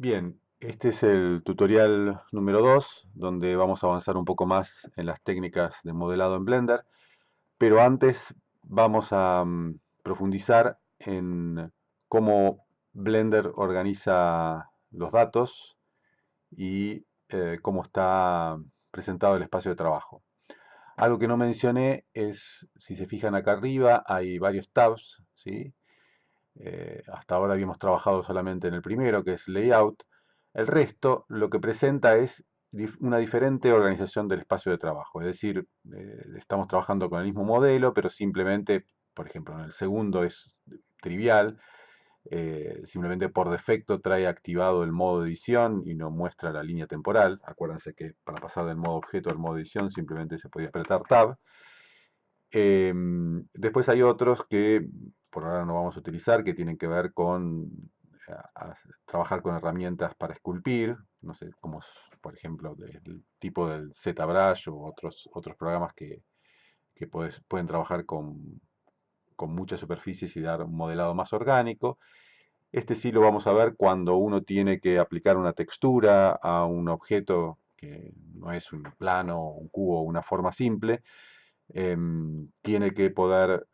Bien, este es el tutorial número 2, donde vamos a avanzar un poco más en las técnicas de modelado en Blender, pero antes vamos a profundizar en cómo Blender organiza los datos y cómo está presentado el espacio de trabajo. Algo que no mencioné es, si se fijan acá arriba, hay varios tabs, ¿sí? Hasta ahora habíamos trabajado solamente en el primero, que es Layout. El resto lo que presenta es una diferente organización del espacio de trabajo. Es decir, estamos trabajando con el mismo modelo, pero simplemente, por ejemplo, en el segundo es trivial. Simplemente por defecto trae activado el modo edición y no muestra la línea temporal. Acuérdense que para pasar del modo objeto al modo edición simplemente se podía apretar Tab. Después hay otros que por ahora no vamos a utilizar, que tienen que ver con trabajar con herramientas para esculpir, no sé, como por ejemplo del tipo del ZBrush o otros programas que pueden trabajar con muchas superficies y dar un modelado más orgánico. Este sí lo vamos a ver cuando uno tiene que aplicar una textura a un objeto que no es un plano, un cubo, una forma simple, tiene que poder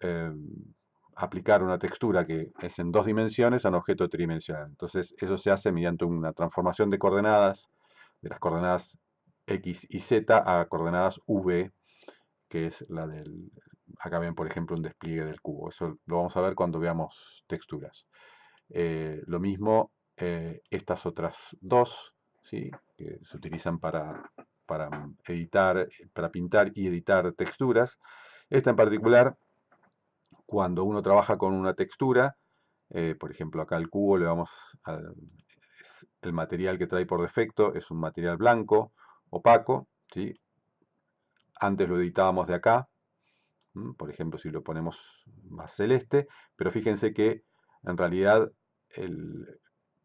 aplicar una textura que es en dos dimensiones a un objeto tridimensional. Entonces, eso se hace mediante una transformación de coordenadas, de las coordenadas X y Z a coordenadas V, que es la del... Acá ven, por ejemplo, un despliegue del cubo. Eso lo vamos a ver cuando veamos texturas. Lo mismo estas otras dos, ¿sí? Que se utilizan para editar, para pintar y editar texturas. Esta en particular, cuando uno trabaja con una textura, por ejemplo acá el cubo le vamos a, el material que trae por defecto es un material blanco, opaco, ¿sí? Antes lo editábamos de acá, por ejemplo si lo ponemos más celeste, pero fíjense que en realidad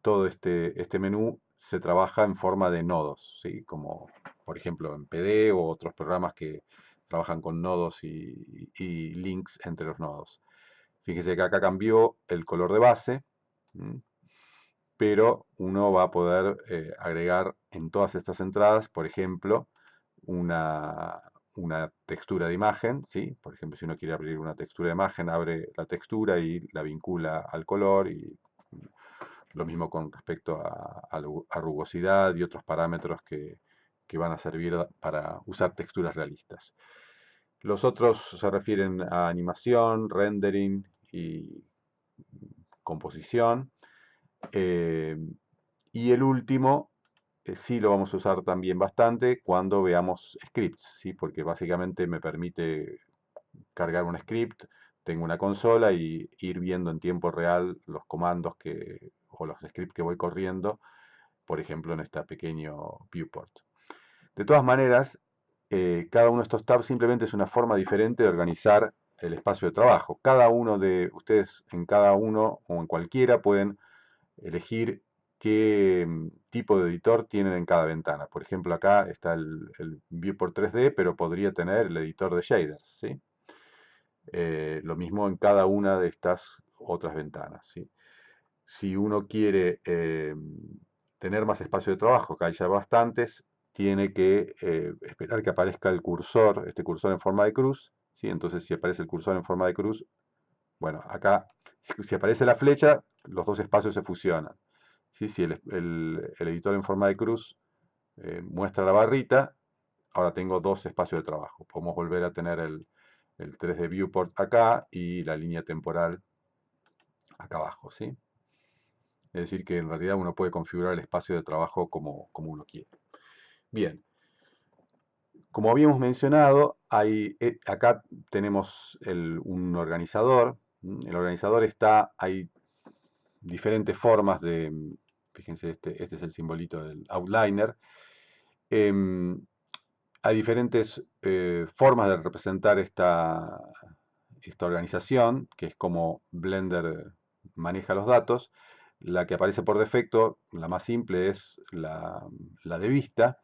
todo este menú se trabaja en forma de nodos, ¿sí? Como por ejemplo en PD o otros programas que trabajan con nodos y links entre los nodos. Fíjese que acá cambió el color de base, pero uno va a poder agregar en todas estas entradas, por ejemplo, una, una textura de imagen, ¿sí? Por ejemplo, si uno quiere abrir una textura de imagen, abre la textura y la vincula al color, y lo mismo con respecto a rugosidad y otros parámetros que van a servir para usar texturas realistas. Los otros se refieren a animación, rendering y composición. Eh, y el último sí lo vamos a usar también bastante cuando veamos scripts, ¿sí? Porque básicamente me permite cargar un script, tengo una consola y ir viendo en tiempo real los comandos o los scripts que voy corriendo, por ejemplo en este pequeño viewport. De todas maneras, cada uno de estos tabs simplemente es una forma diferente de organizar el espacio de trabajo. Cada uno de ustedes, en cada uno o en cualquiera, pueden elegir qué tipo de editor tienen en cada ventana. Por ejemplo, acá está el Viewport 3D, pero podría tener el editor de shaders, ¿sí? Lo mismo en cada una de estas otras ventanas, ¿sí? Si uno quiere tener más espacio de trabajo, que hay ya bastantes, tiene que esperar que aparezca el cursor, este cursor en forma de cruz, ¿sí? Entonces, si aparece el cursor en forma de cruz, bueno, acá, si aparece la flecha, los dos espacios se fusionan. ¿Sí? Si el editor en forma de cruz muestra la barrita, ahora tengo dos espacios de trabajo. Podemos volver a tener el 3D Viewport acá y la línea temporal acá abajo, ¿sí? Es decir, que en realidad uno puede configurar el espacio de trabajo como uno quiere. Bien, como habíamos mencionado, acá tenemos un organizador. El organizador hay diferentes formas fíjense, este es el simbolito del outliner. Em, Hay diferentes formas de representar esta organización, que es como Blender maneja los datos. La que aparece por defecto, la más simple, es la de vista,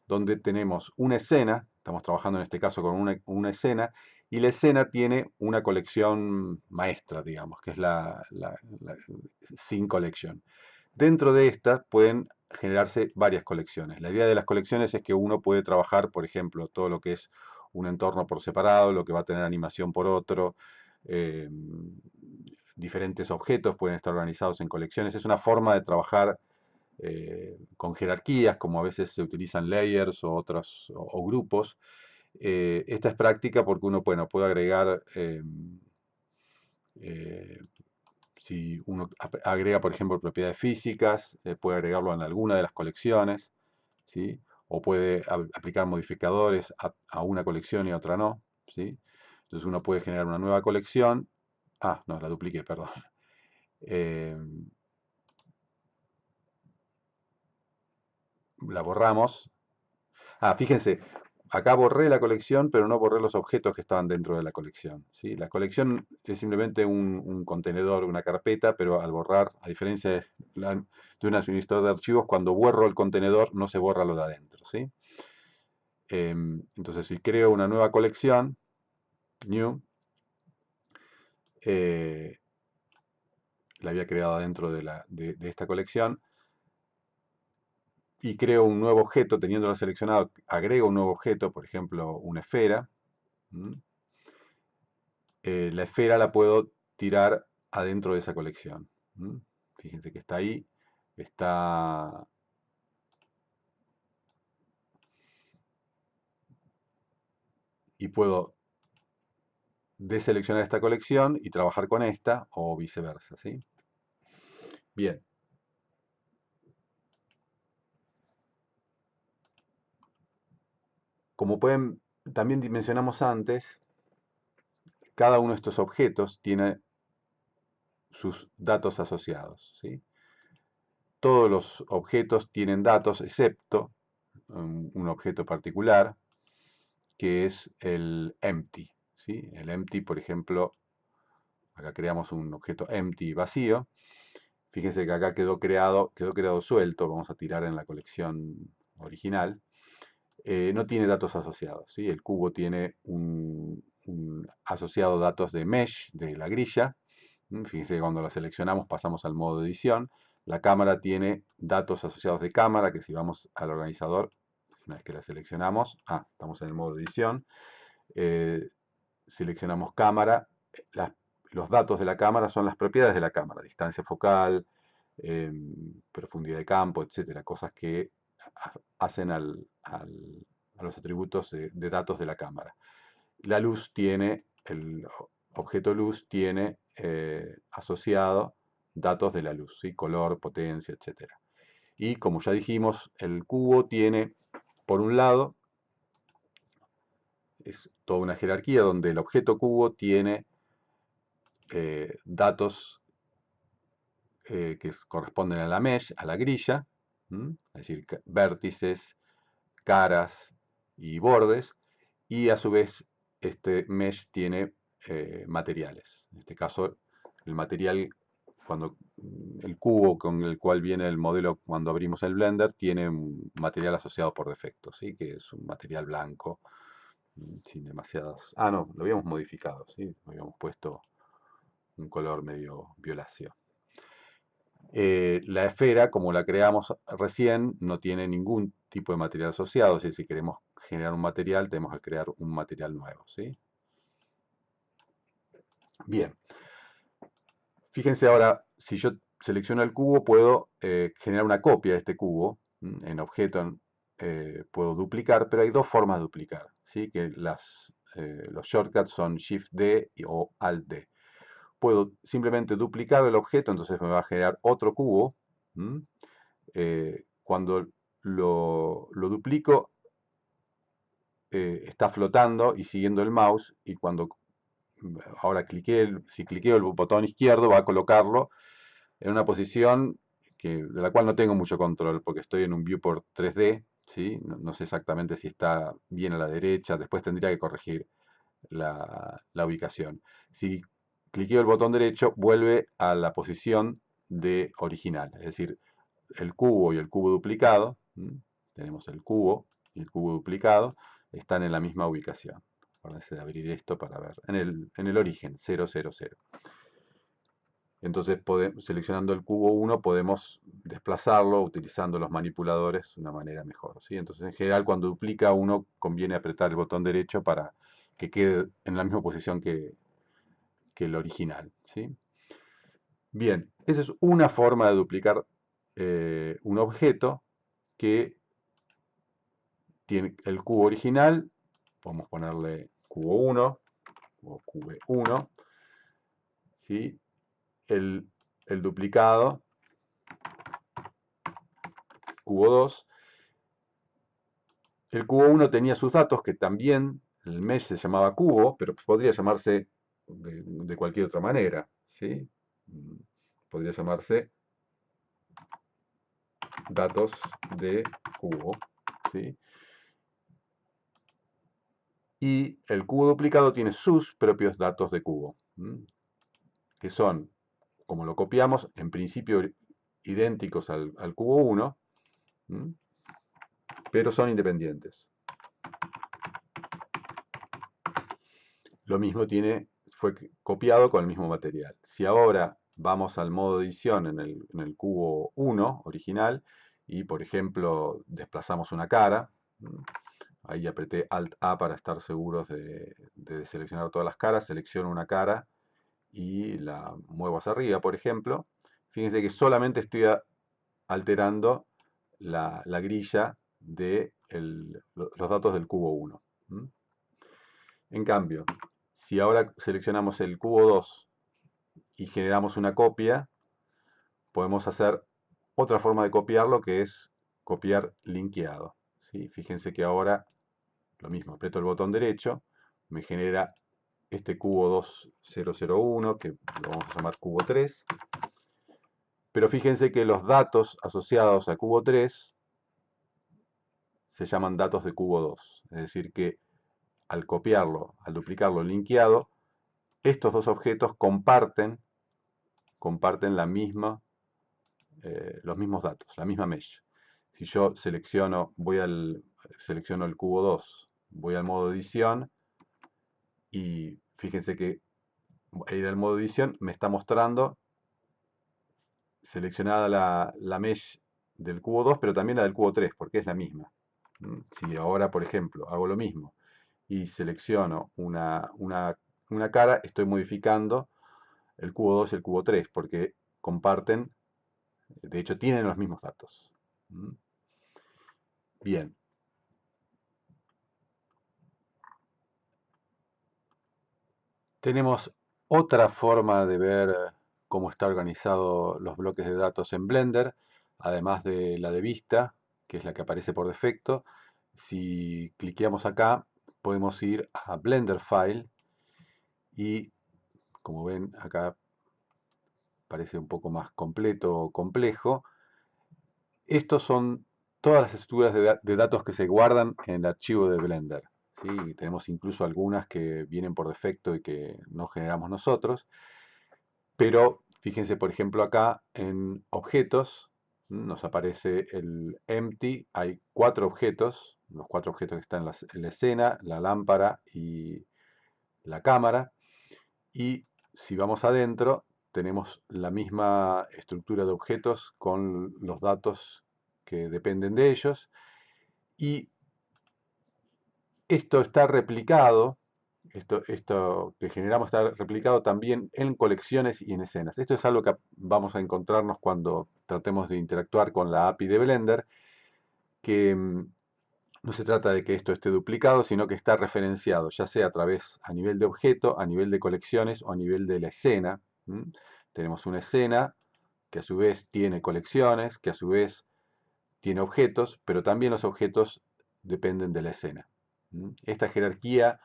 donde tenemos una escena, estamos trabajando en este caso con una escena, y la escena tiene una colección maestra, digamos, que es la Scene Collection. Dentro de estas pueden generarse varias colecciones. La idea de las colecciones es que uno puede trabajar, por ejemplo, todo lo que es un entorno por separado, lo que va a tener animación por otro, eh, diferentes objetos pueden estar organizados en colecciones. Es una forma de trabajar con jerarquías, como a veces se utilizan layers o otros o grupos. Esta es práctica porque uno, bueno, puede agregar, eh, si uno agrega, por ejemplo, propiedades físicas, puede agregarlo en alguna de las colecciones, ¿sí? O puede aplicar modificadores a una colección y a otra no, ¿sí? Entonces uno puede generar una nueva colección. Ah, no, la dupliqué, perdón. Eh, la borramos. Ah, fíjense, acá borré la colección, pero no borré los objetos que estaban dentro de la colección, ¿sí? La colección es simplemente un contenedor, una carpeta, pero al borrar, a diferencia de un administrador de archivos, cuando borro el contenedor no se borra lo de adentro, ¿sí? Entonces, si creo una nueva colección, new, eh, la había creado dentro de esta colección, y creo un nuevo objeto, teniéndolo seleccionado, agrego un nuevo objeto, por ejemplo, una esfera. La esfera la puedo tirar adentro de esa colección. Fíjense que está ahí, está, y puedo deseleccionar esta colección y trabajar con esta o viceversa, ¿sí? Bien, como pueden, también mencionamos antes, cada uno de estos objetos tiene sus datos asociados, ¿sí? Todos los objetos tienen datos excepto un objeto particular que es el empty, ¿sí? El empty, por ejemplo, acá creamos un objeto empty vacío. Fíjense que acá quedó creado suelto, vamos a tirar en la colección original. No tiene datos asociados, ¿sí? El cubo tiene un asociado datos de mesh, de la grilla. Fíjense que cuando lo seleccionamos pasamos al modo de edición. La cámara tiene datos asociados de cámara, que si vamos al organizador, una vez que la seleccionamos, estamos en el modo de edición. Eh, Seleccionamos cámara, las- los datos de la cámara son las propiedades de la cámara, distancia focal, profundidad de campo, etcétera, cosas que hacen a los atributos de datos de la cámara. La luz tiene, el objeto luz tiene asociado datos de la luz, ¿sí? Color, potencia, etcétera. Y como ya dijimos, el cubo tiene, por un lado, es toda una jerarquía donde el objeto cubo tiene datos que corresponden a la mesh, a la grilla, es decir, vértices, caras y bordes, y a su vez este mesh tiene materiales. En este caso, el material, cuando el cubo con el cual viene el modelo cuando abrimos el Blender, tiene un material asociado por defecto, ¿sí? Que es un material blanco, sin demasiadas... Ah, no, lo habíamos modificado, ¿sí? Lo habíamos puesto un color medio violáceo. La esfera, como la creamos recién, no tiene ningún tipo de material asociado. Es decir, si queremos generar un material, tenemos que crear un material nuevo, ¿sí? Bien. Fíjense ahora, si yo selecciono el cubo, puedo generar una copia de este cubo. En objeto puedo duplicar, pero hay dos formas de duplicar, ¿sí? Que los shortcuts son Shift D o Alt D. Puedo simplemente duplicar el objeto, entonces me va a generar otro cubo. Cuando lo duplico, está flotando y siguiendo el mouse, y cuando ahora si cliqueo el botón izquierdo va a colocarlo en una posición de la cual no tengo mucho control, porque estoy en un viewport 3D, ¿sí? No sé exactamente si está bien a la derecha, después tendría que corregir la ubicación. Si cliqueo el botón derecho, vuelve a la posición de original, es decir, el cubo y el cubo duplicado, tenemos el cubo y el cubo duplicado, están en la misma ubicación. Acuérdense de abrir esto para ver, en el origen, 0, 0, 0. Entonces, seleccionando el cubo 1 podemos desplazarlo utilizando los manipuladores de una manera mejor, ¿sí? Entonces, en general, cuando duplica uno, conviene apretar el botón derecho para que quede en la misma posición que el original, ¿sí? Bien, esa es una forma de duplicar un objeto que tiene el cubo original. Podemos ponerle cubo 1 o cube 1, ¿sí? El duplicado, cubo 2. El cubo 1 tenía sus datos, que también el mesh se llamaba cubo, pero podría llamarse de cualquier otra manera, ¿sí? Podría llamarse datos de cubo, ¿sí? Y el cubo duplicado tiene sus propios datos de cubo, que son, como lo copiamos, en principio idénticos al cubo 1, pero son independientes. Lo mismo fue copiado con el mismo material. Si ahora vamos al modo edición en el cubo 1 original y, por ejemplo, desplazamos una cara, ahí apreté Alt A para estar seguros de seleccionar todas las caras, selecciono una cara y la muevo hacia arriba, por ejemplo. Fíjense que solamente estoy alterando la grilla de los datos del cubo 1. En cambio, si ahora seleccionamos el cubo 2 y generamos una copia, podemos hacer otra forma de copiarlo, que es copiar linkeado, ¿sí? Fíjense que ahora lo mismo, aprieto el botón derecho, me genera este cubo 2001, que lo vamos a llamar cubo 3, pero fíjense que los datos asociados a cubo 3 se llaman datos de cubo 2, es decir que al copiarlo, al duplicarlo linkeado, estos dos objetos comparten los mismos datos, la misma mesh. Si yo selecciono el cubo 2, voy al modo edición y fíjense que ir al modo edición me está mostrando seleccionada la mesh del cubo 2, pero también la del cubo 3, porque es la misma. Si ahora, por ejemplo, hago lo mismo y selecciono una cara, estoy modificando el cubo 2 y el cubo 3, porque comparten, de hecho tienen los mismos datos. Bien. Tenemos otra forma de ver cómo está organizado los bloques de datos en Blender, además de la de vista, que es la que aparece por defecto. Si cliqueamos acá, podemos ir a Blender File y, como ven, acá parece un poco más completo o complejo. Estos son todas las estructuras de datos que se guardan en el archivo de Blender, ¿sí? Tenemos incluso algunas que vienen por defecto y que no generamos nosotros. Pero fíjense, por ejemplo, acá en objetos, nos aparece el empty, hay 4 objetos, los 4 objetos que están en la escena, la lámpara y la cámara. Y si vamos adentro, tenemos la misma estructura de objetos con los datos que dependen de ellos. Y esto está replicado, esto que generamos está replicado también en colecciones y en escenas. Esto es algo que vamos a encontrarnos cuando tratemos de interactuar con la API de Blender, que no se trata de que esto esté duplicado, sino que está referenciado, ya sea a nivel de objeto, a nivel de colecciones o a nivel de la escena. Tenemos una escena que a su vez tiene colecciones, que a su vez tiene objetos, pero también los objetos dependen de la escena. Esta jerarquía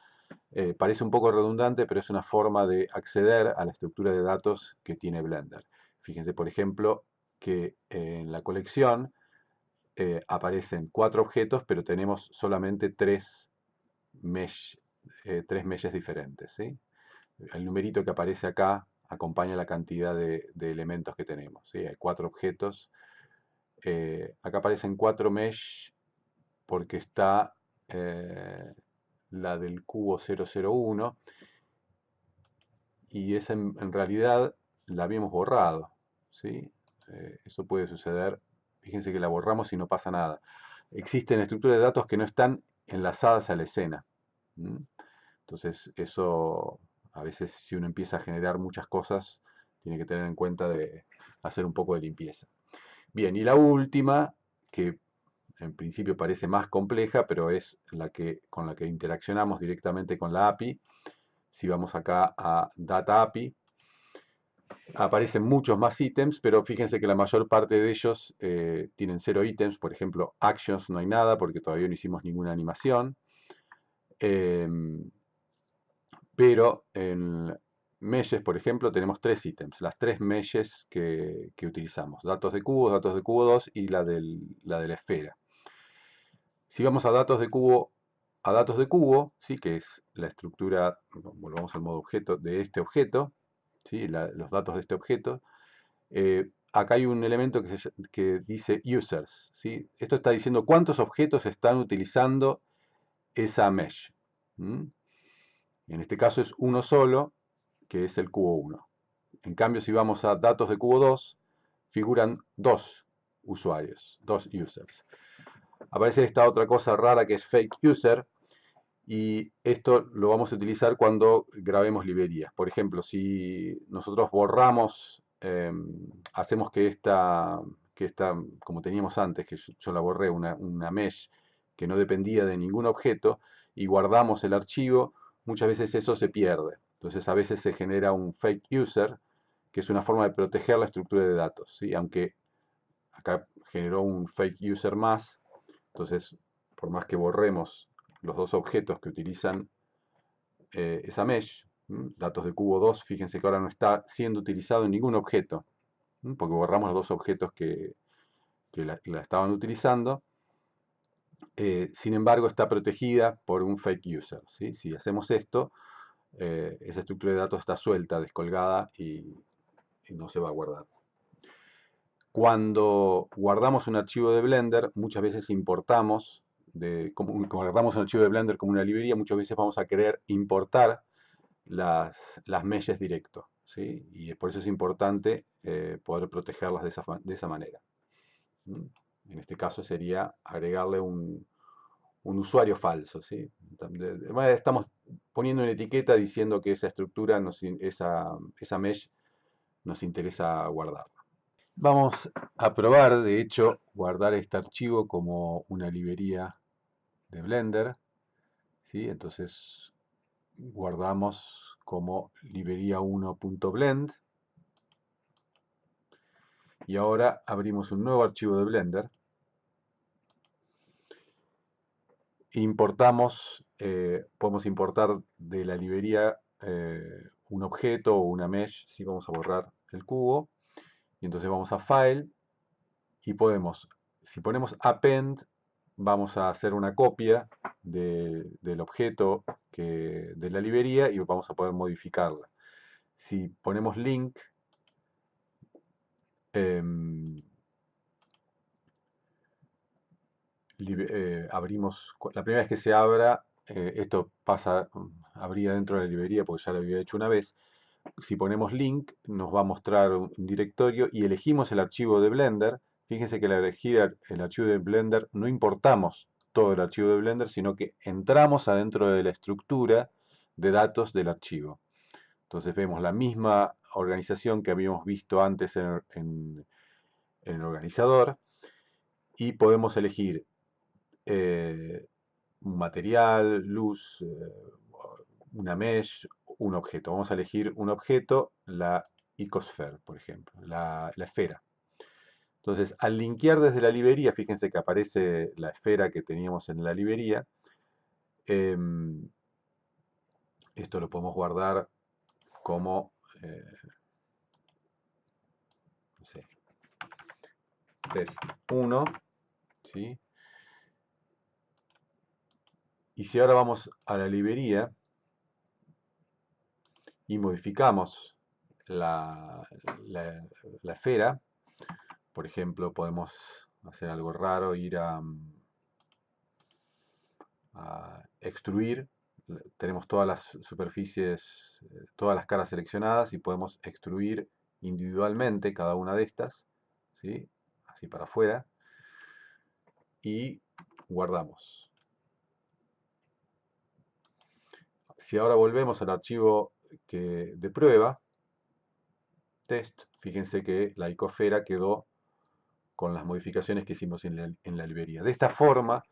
parece un poco redundante, pero es una forma de acceder a la estructura de datos que tiene Blender. Fíjense, por ejemplo, que en la colección aparecen 4 objetos, pero tenemos solamente 3 meshes diferentes, ¿sí? El numerito que aparece acá acompaña la cantidad de elementos que tenemos, ¿sí? Hay 4 objetos. Acá aparecen 4 mesh porque está la del cubo 001 y es en realidad la habíamos borrado, ¿sí? Eso puede suceder. Fíjense que la borramos y no pasa nada. Existen estructuras de datos que no están enlazadas a la escena. ¿Mm? Entonces, eso a veces si uno empieza a generar muchas cosas, tiene que tener en cuenta de hacer un poco de limpieza. Bien, y la última, que en principio parece más compleja, pero es con la que interaccionamos directamente con la API. Si vamos acá a Data API, aparecen muchos más ítems, pero fíjense que la mayor parte de ellos tienen 0 ítems. Por ejemplo, Actions no hay nada porque todavía no hicimos ninguna animación. Pero en meshes, por ejemplo, tenemos 3 ítems, las 3 meshes que utilizamos, datos de cubo 2 y la de la esfera. Si vamos a datos de cubo, ¿sí? Que es la estructura, volvamos al modo objeto, de este objeto, ¿sí? Los datos de este objeto, acá hay un elemento que dice users, ¿sí? Esto está diciendo cuántos objetos están utilizando esa mesh. ¿Mm? En este caso es uno solo, que es el cubo 1. En cambio, si vamos a datos de cubo 2, figuran 2 usuarios, 2 users. Aparece esta otra cosa rara que es fake user, y esto lo vamos a utilizar cuando grabemos librerías. Por ejemplo, si nosotros borramos, hacemos que esta, como teníamos antes, que yo la borré, una mesh que no dependía de ningún objeto, y guardamos el archivo, muchas veces eso se pierde. Entonces a veces se genera un fake user, que es una forma de proteger la estructura de datos, ¿sí? Aunque acá generó un fake user más, entonces por más que borremos los dos objetos que utilizan esa mesh, datos de cubo 2, fíjense que ahora no está siendo utilizado en ningún objeto, porque borramos los dos objetos que la estaban utilizando. Sin embargo, está protegida por un fake user, ¿sí? Si hacemos esto, esa estructura de datos está suelta, descolgada y no se va a guardar. Cuando guardamos un archivo de Blender, muchas veces importamos, como guardamos un archivo de Blender como una librería, muchas veces vamos a querer importar las meshes directo, ¿sí? Y por eso es importante poder protegerlas de esa manera. ¿Mm? En este caso sería agregarle un usuario falso, ¿sí? De manera, estamos poniendo una etiqueta diciendo que esa estructura, esa mesh, nos interesa guardar. Vamos a probar, de hecho, guardar este archivo como una librería de Blender, ¿sí? Entonces guardamos como librería1.blend y ahora abrimos un nuevo archivo de Blender. Importamos, podemos importar de la librería un objeto o una mesh, si vamos a borrar el cubo, y entonces vamos a File y podemos, si ponemos Append, vamos a hacer una copia del objeto de la librería y vamos a poder modificarla. Si ponemos Link, em, abrimos, la primera vez que se abra, esto abría dentro de la librería porque ya lo había hecho una vez. Si ponemos link, nos va a mostrar un directorio y elegimos el archivo de Blender. Fíjense que al elegir el archivo de Blender no importamos todo el archivo de Blender, sino que entramos adentro de la estructura de datos del archivo. Entonces vemos la misma organización que habíamos visto antes en el organizador y podemos elegir un material, luz, una mesh, un objeto. Vamos a elegir un objeto, la icosphere, por ejemplo, la esfera. Entonces, al linkear desde la librería, fíjense que aparece la esfera que teníamos en la librería. Esto lo podemos guardar como, no sé, test 1, ¿sí? Y si ahora vamos a la librería y modificamos la esfera, por ejemplo, podemos hacer algo raro, ir a extruir. Tenemos todas las superficies, todas las caras seleccionadas y podemos extruir individualmente cada una de estas, ¿sí? Así para afuera, y guardamos. Si ahora volvemos al archivo de prueba, test, fíjense que la icosfera quedó con las modificaciones que hicimos en la librería. De esta forma,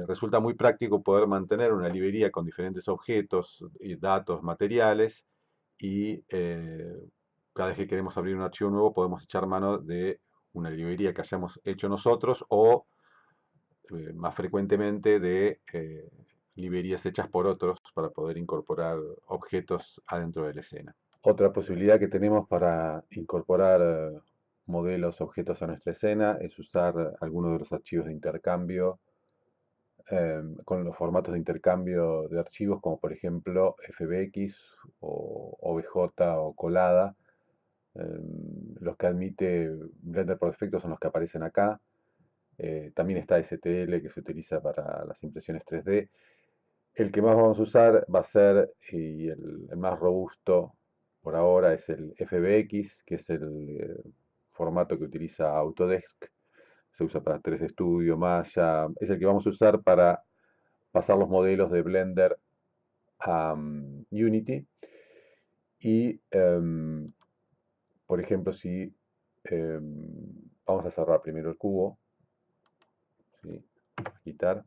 resulta muy práctico poder mantener una librería con diferentes objetos y datos materiales y cada vez que queremos abrir un archivo nuevo podemos echar mano de una librería que hayamos hecho nosotros o más frecuentemente de librerías hechas por otros para poder incorporar objetos adentro de la escena. Otra posibilidad que tenemos para incorporar modelos, objetos a nuestra escena es usar algunos de los archivos de intercambio con los formatos de intercambio de archivos como por ejemplo FBX o OBJ o Colada. Los que admite Blender por defecto son los que aparecen acá. También está STL que se utiliza para las impresiones 3D. El que más vamos a usar va a ser, y el más robusto por ahora, es el FBX, que es el formato que utiliza Autodesk. Se usa para 3D Studio, Maya. Es el que vamos a usar para pasar los modelos de Blender a Unity. Y, por ejemplo, si vamos a cerrar primero el cubo, ¿sí? Quitar.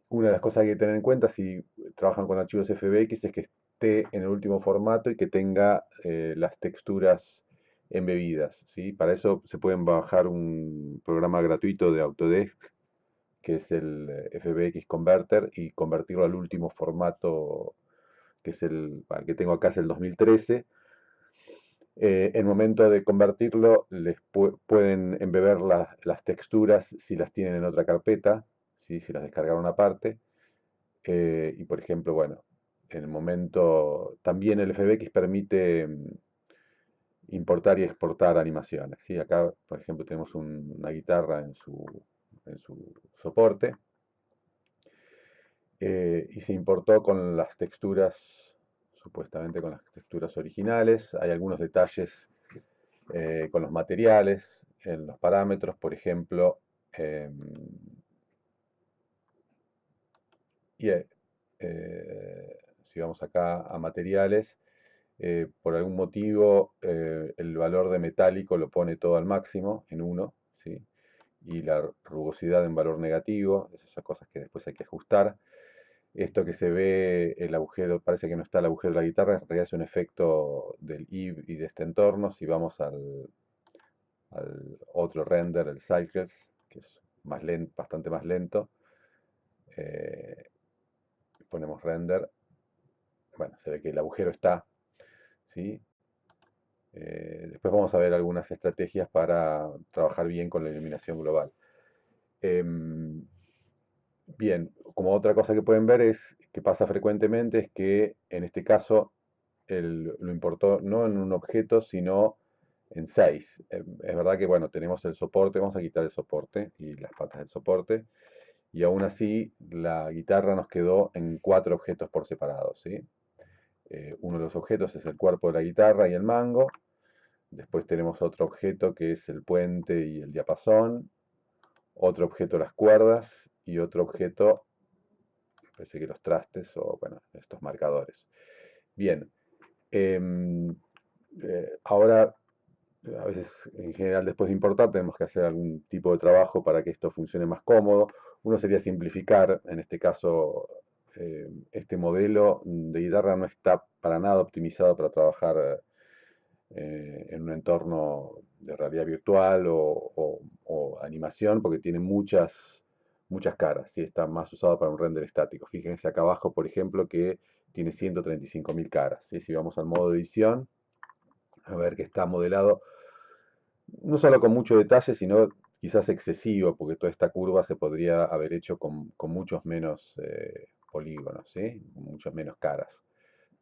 Una de las cosas que hay que tener en cuenta si trabajan con archivos FBX es que esté en el último formato y que tenga las texturas embebidas, ¿sí? Para eso se pueden bajar un programa gratuito de Autodesk, que es el FBX Converter, y convertirlo al último formato, que es el que tengo acá, es el 2013. En el momento de convertirlo, les pueden embeber las texturas si las tienen en otra carpeta, ¿sí? Si las descargaron aparte. Y por ejemplo, bueno, en el momento, también el FBX permite importar y exportar animaciones, ¿sí? Acá, por ejemplo, tenemos una guitarra en su soporte, y se importó con las texturas, supuestamente con las texturas originales. Hay algunos detalles con los materiales, en los parámetros, por ejemplo, y si vamos acá a materiales, por algún motivo el valor de metálico lo pone todo al máximo, en 1, ¿sí? Y la rugosidad en valor negativo, esas son cosas que después hay que ajustar. Esto que se ve, el agujero, parece que no está el agujero de la guitarra, en realidad es un efecto del IV y de este entorno. Si vamos al otro render, el Cycles, que es más lento, bastante más lento, eh, ponemos render, bueno, se ve que el agujero está, ¿sí? Después vamos a ver algunas estrategias para trabajar bien con la iluminación global. Em, Bien, como otra cosa que pueden ver es que pasa frecuentemente es que en este caso lo importó no en un objeto, sino en 6. Es verdad que, bueno, tenemos el soporte, vamos a quitar el soporte y las patas del soporte, y aún así la guitarra nos quedó en 4 objetos por separado, ¿sí? Uno de los objetos es el cuerpo de la guitarra y el mango. Después tenemos otro objeto que es el puente y el diapasón. Otro objeto las cuerdas y otro objeto, parece que los trastes o, bueno, estos marcadores. Bien, ahora, a veces, en general, después de importar, tenemos que hacer algún tipo de trabajo para que esto funcione más cómodo. Uno sería simplificar, en este caso, este modelo de guitarra no está para nada optimizado para trabajar en un entorno de realidad virtual o animación, porque tiene muchas caras, ¿sí? Está más usado para un render estático. Fíjense acá abajo, por ejemplo, que tiene 135.000 caras, ¿sí? Si vamos al modo edición, a ver que está modelado no solo con mucho detalle, sino quizás excesivo, porque toda esta curva se podría haber hecho con muchos menos polígonos, ¿sí? Muchas menos caras.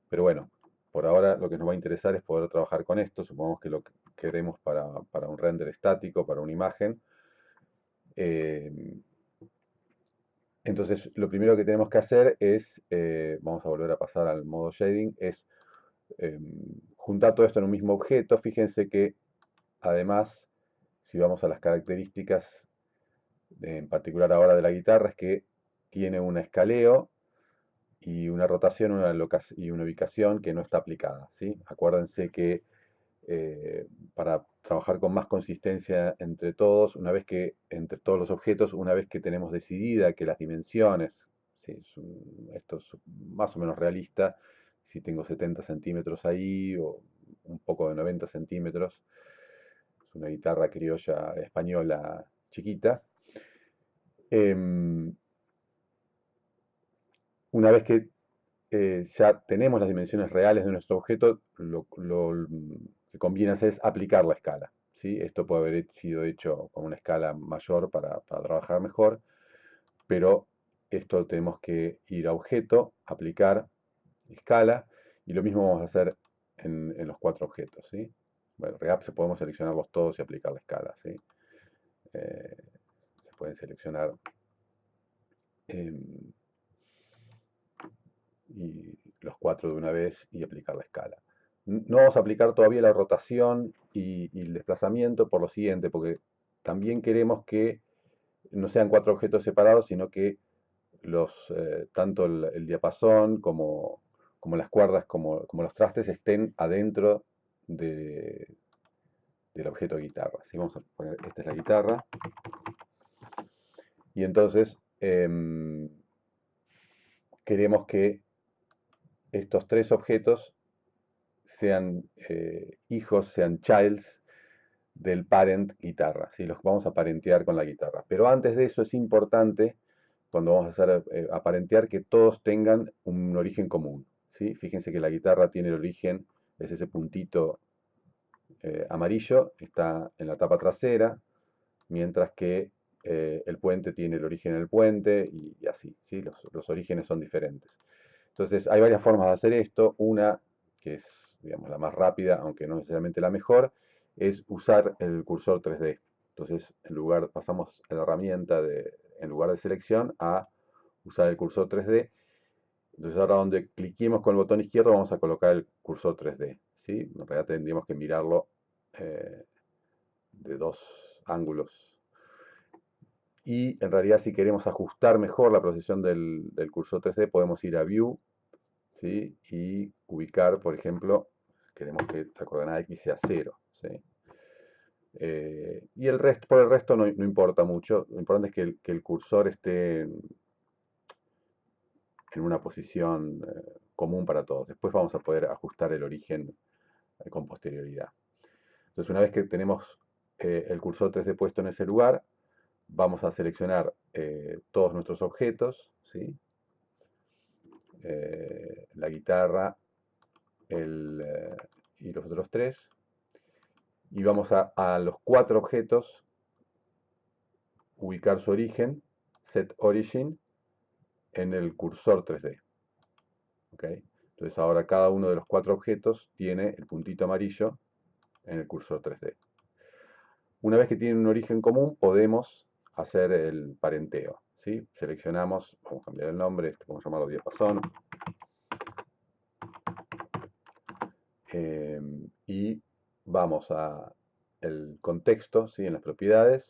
Pero bueno, por ahora lo que nos va a interesar es poder trabajar con esto. Supongamos que lo queremos para un render estático, para una imagen. Eh, Entonces, lo primero que tenemos que hacer es, vamos a volver a pasar al modo shading, es juntar todo esto en un mismo objeto. Fíjense que además, si vamos a las características, en particular ahora de la guitarra, es que tiene un escaleo y una rotación y una ubicación que no está aplicada, ¿sí? Acuérdense que para trabajar con más consistencia entre todos, entre todos los objetos, una vez que tenemos decidida que las dimensiones, ¿sí? Esto es más o menos realista, si tengo 70 centímetros ahí o un poco de 90 centímetros, es una guitarra criolla española chiquita. Em, una vez que ya tenemos las dimensiones reales de nuestro objeto, lo que conviene hacer es aplicar la escala, ¿sí? Esto puede haber sido hecho con una escala mayor para trabajar mejor, pero esto tenemos que ir a objeto, aplicar escala, y lo mismo vamos a hacer en los cuatro objetos, ¿sí? Bueno, en realidad podemos seleccionarlos todos y aplicar la escala, ¿sí? Se pueden seleccionar em, y los cuatro de una vez y aplicar la escala. No vamos a aplicar todavía la rotación y el desplazamiento por lo siguiente, porque también queremos que no sean cuatro objetos separados, sino que tanto el diapasón como las cuerdas, como los trastes estén adentro de, del objeto guitarra. Así vamos a poner, esta es la guitarra, y entonces queremos que estos tres objetos sean hijos, sean childs del parent guitarra, ¿sí? Los vamos a parentear con la guitarra. Pero antes de eso es importante, cuando vamos a hacer aparentear, que todos tengan un origen común, ¿sí? Fíjense que la guitarra tiene el origen, es ese puntito amarillo, está en la tapa trasera, mientras que el puente tiene el origen en el puente y así, ¿sí? Los orígenes son diferentes. Entonces, hay varias formas de hacer esto. Una, que es, digamos, la más rápida, aunque no necesariamente la mejor, es usar el cursor 3D. Entonces, pasamos la herramienta en lugar de selección a usar el cursor 3D. Entonces, ahora donde cliquemos con el botón izquierdo vamos a colocar el cursor 3D, ¿sí? En realidad tendríamos que mirarlo eh, de dos ángulos. Y en realidad, si queremos ajustar mejor la posición del cursor 3D, podemos ir a View, ¿sí? Y ubicar, por ejemplo, queremos que la coordenada X sea 0, ¿sí? Y por el resto no importa mucho, lo importante es que el cursor esté en una posición común para todos. Después vamos a poder ajustar el origen con posterioridad. Entonces, una vez que tenemos el cursor 3D puesto en ese lugar, vamos a seleccionar todos nuestros objetos, ¿sí? La guitarra y los otros tres, y vamos a los cuatro objetos ubicar su origen, set origin, en el cursor 3D. ¿Okay? Entonces ahora cada uno de los cuatro objetos tiene el puntito amarillo en el cursor 3D. Una vez que tienen un origen común, podemos hacer el parenteo, ¿sí? Seleccionamos, vamos a cambiar el nombre, vamos a llamarlo diapasón, y vamos a el contexto, ¿sí? En las propiedades,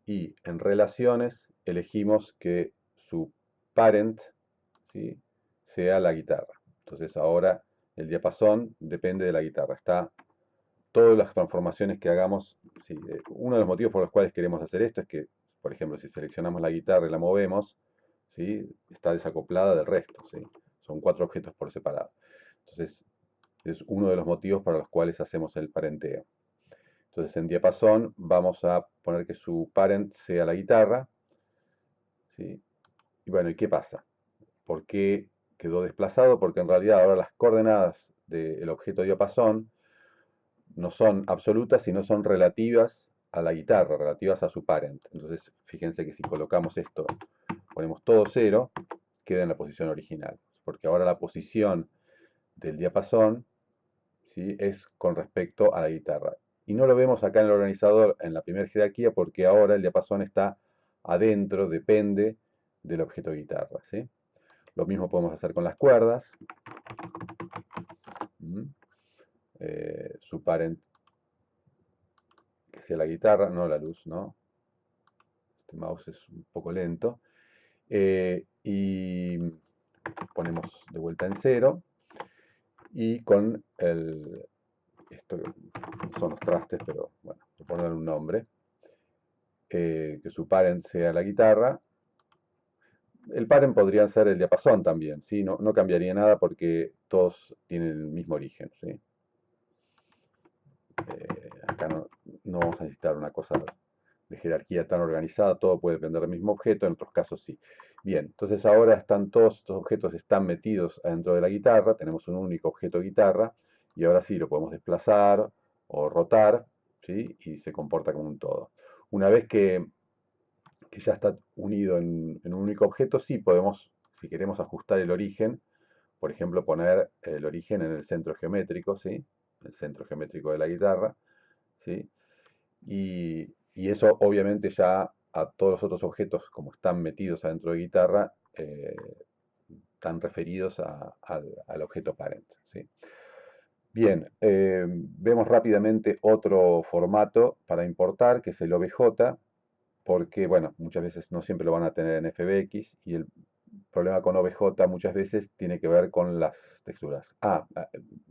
y en relaciones elegimos que su parent, ¿sí? Sea la guitarra. Entonces ahora el diapasón depende de la guitarra. Está todas las transformaciones que hagamos. ¿Sí? Uno de los motivos por los cuales queremos hacer esto es que, por ejemplo, si seleccionamos la guitarra y la movemos, ¿sí? Está desacoplada del resto, ¿sí? Son cuatro objetos por separado. Entonces es uno de los motivos para los cuales hacemos el parenteo. Entonces en diapasón vamos a poner que su parent sea la guitarra, ¿sí? Y bueno, ¿y qué pasa? ¿Por qué quedó desplazado? Porque en realidad ahora las coordenadas del objeto diapasón no son absolutas, sino son relativas a la guitarra, relativas a su parent. Entonces, fíjense que si colocamos esto, ponemos todo 0, queda en la posición original. Porque ahora la posición del diapasón, ¿sí? Es con respecto a la guitarra. Y no lo vemos acá en el organizador en la primera jerarquía porque ahora el diapasón está adentro, depende del objeto guitarra, ¿sí? Lo mismo podemos hacer con las cuerdas. Su parent que sea la guitarra, no la luz, ¿no? Este mouse es un poco lento. Y ponemos de vuelta en cero. Y con esto son los trastes, pero bueno, por ponerle un nombre, que su parent sea la guitarra. El parent podría ser el diapasón también, ¿sí? No cambiaría nada porque todos tienen el mismo origen, ¿sí? Acá no vamos a necesitar una cosa de jerarquía tan organizada, todo puede depender del mismo objeto, en otros casos sí. Bien, entonces ahora todos estos objetos están metidos adentro de la guitarra, tenemos un único objeto guitarra, y ahora sí lo podemos desplazar o rotar, ¿sí? Y se comporta como un todo. Una vez que ya está unido en un único objeto, sí podemos, si queremos ajustar el origen, por ejemplo, poner el origen en el centro geométrico, ¿sí? El centro geométrico de la guitarra, ¿sí? Y eso obviamente ya a todos los otros objetos, como están metidos adentro de guitarra, están referidos al objeto parent, ¿sí? Bien, vemos rápidamente otro formato para importar, que es el OBJ, porque, bueno, muchas veces no siempre lo van a tener en FBX, y el problema con OBJ muchas veces tiene que ver con las texturas.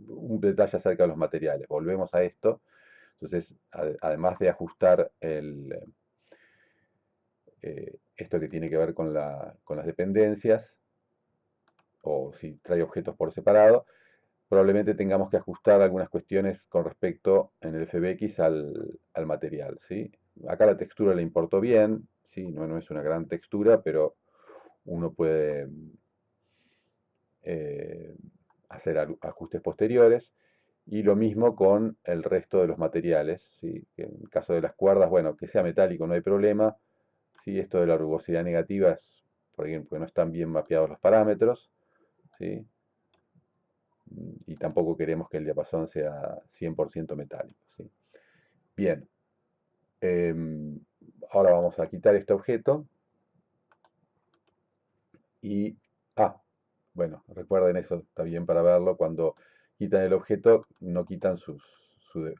Un detalle acerca de los materiales, volvemos a esto. Entonces, además de ajustar esto que tiene que ver con las dependencias, o si trae objetos por separado, probablemente tengamos que ajustar algunas cuestiones con respecto en el FBX al material, ¿sí? Acá la textura le importó bien, ¿sí? No es una gran textura, pero uno puede hacer ajustes posteriores. Y lo mismo con el resto de los materiales, ¿sí? Que en el caso de las cuerdas, bueno, que sea metálico no hay problema, ¿sí? Esto de la rugosidad negativa es, por ejemplo, porque no están bien mapeados los parámetros, ¿sí? Y tampoco queremos que el diapasón sea 100% metálico, ¿sí? Bien, ahora vamos a quitar este objeto y, bueno, recuerden eso, está bien para verlo, cuando quitan el objeto no quitan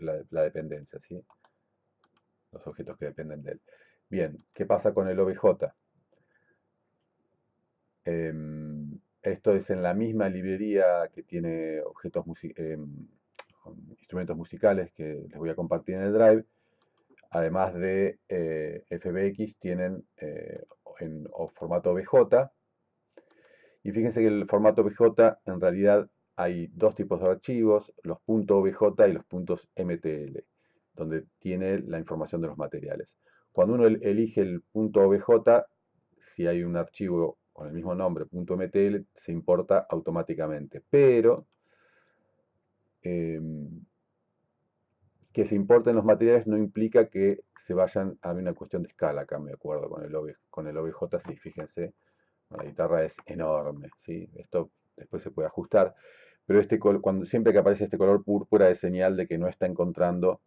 la dependencia, ¿sí? Los objetos que dependen de él. Bien, ¿qué pasa con el OBJ? Esto es en la misma librería que tiene instrumentos musicales que les voy a compartir en el Drive. Además de FBX, tienen en formato OBJ. Y fíjense que el formato OBJ, en realidad hay dos tipos de archivos, los .obj y los .mtl, donde tiene la información de los materiales. Cuando uno elige el .obj, si hay un archivo con el mismo nombre, .mtl, se importa automáticamente. Pero que se importen los materiales no implica que se vayan a una cuestión de escala. Acá me acuerdo con el OBJ, sí, fíjense, la guitarra es enorme, ¿sí? Esto después se puede ajustar, pero siempre que aparece este color púrpura es señal de que no está encontrando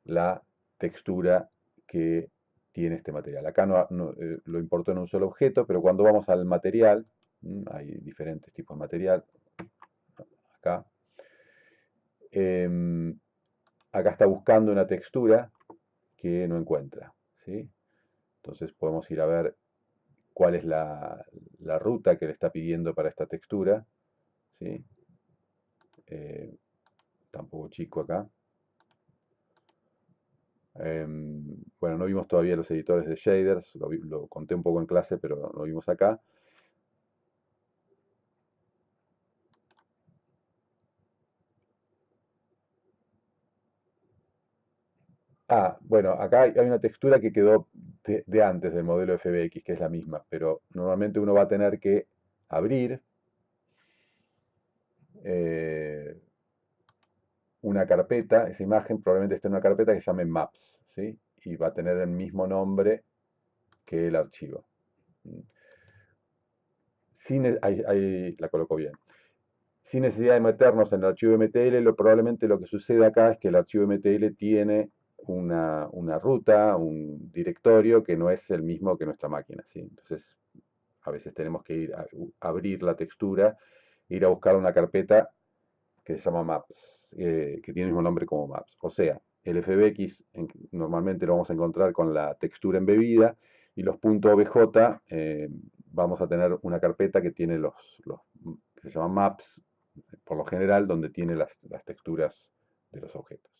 la textura que tiene este material. Acá lo importó en un solo objeto, pero cuando vamos al material, hay diferentes tipos de material, acá, acá está buscando una textura que no encuentra, ¿sí? Entonces podemos ir a ver cuál es la ruta que le está pidiendo para esta textura, ¿sí? Está un poco chico acá. Bueno, no vimos todavía los editores de shaders, lo conté un poco en clase, pero no lo vimos acá. Bueno, acá hay una textura que quedó de antes del modelo FBX, que es la misma, pero normalmente uno va a tener que abrir una carpeta, esa imagen probablemente esté en una carpeta que se llame Maps, ¿sí? Y va a tener el mismo nombre que el archivo. Ahí la coloco bien. Sin necesidad de meternos en el archivo MTL, probablemente lo que sucede acá es que el archivo MTL tiene una ruta, un directorio que no es el mismo que nuestra máquina, ¿sí? Entonces, a veces tenemos que ir a abrir la textura, ir a buscar una carpeta que se llama Maps, que tiene el mismo nombre como Maps. O sea, el FBX normalmente lo vamos a encontrar con la textura embebida y los .obj vamos a tener una carpeta que tiene los que se llaman Maps, por lo general, donde tiene las texturas de los objetos.